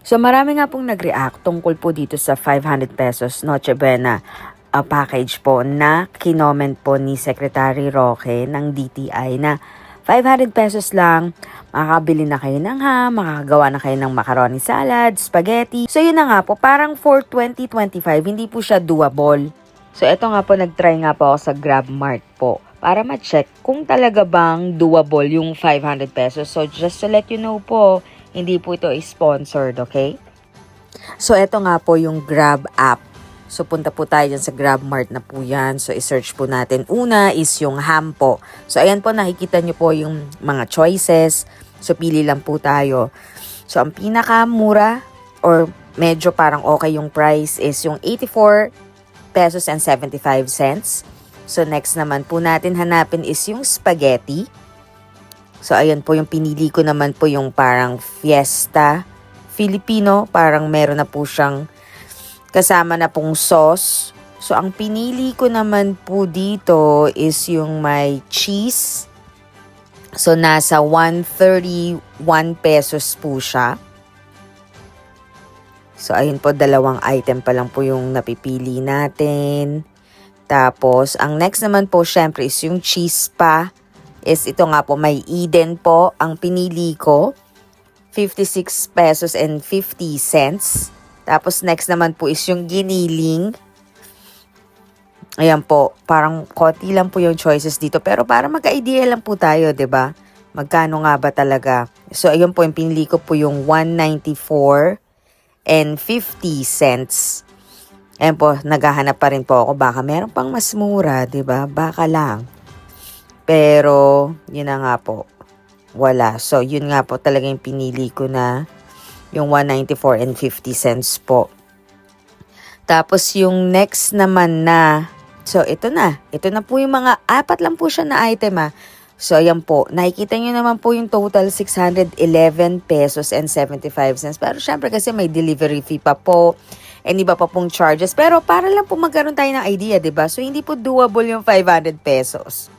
So marami nga pong nag-react tungkol po dito sa 500 pesos Noche Buena package po na kinoment po ni Secretary Roque ng DTI na 500 pesos lang, makakabili na kayo ng ham, makakagawa na kayo ng macaroni salad, spaghetti. So yun na nga po, parang for 2025, hindi po siya doable. So eto nga po, nag-try nga po ako sa GrabMart po para ma-check kung talaga bang doable yung 500 pesos. So just to let you know po, hindi po ito sponsored, okay? So, eto nga po yung Grab app. So, punta po tayo dyan sa GrabMart na po yan. So, isearch po natin. Una is yung ham po. So, ayan po, nakikita nyo po yung mga choices. So, pili lang po tayo. So, ang pinakamura or medyo parang okay yung price is yung 84 pesos and 75 cents. So, next naman po natin hanapin is yung spaghetti. So, ayan po yung pinili ko naman po yung parang Fiesta Filipino. Parang meron na po siyang kasama na pong sauce. So, ang pinili ko naman po dito is yung may cheese. So, nasa 131 pesos po siya. So, ayun po, dalawang item pa lang po yung napipili natin. Tapos, ang next naman po, syempre, is yung cheese pa. Is ito nga po, may Eden po ang pinili ko. 56 pesos and 50 cents. Tapos next naman po is yung giniling. Ayan po, parang konti lang po yung choices dito. Pero para magka-idea lang po tayo, 'di ba? Magkano nga ba talaga? So ayun po, yung pinili ko po yung 194 and 50 cents. Ayan po, naghahanap pa rin po ako. Baka meron pang mas mura, 'di ba? Baka lang. Pero, yun na nga po, wala. So, yun nga po talaga yung pinili ko na yung 194 and 50 cents po. Tapos, yung next naman na, so, ito na. Ito na po yung mga, apat lang po siya na item So, ayan po. Nakikita nyo naman po yung total 611 pesos and 75 cents. Pero, syempre kasi may delivery fee pa po. And iba pa pong charges. Pero, para lang po magkaroon tayo ng idea, diba? So, hindi po doable yung 500 pesos.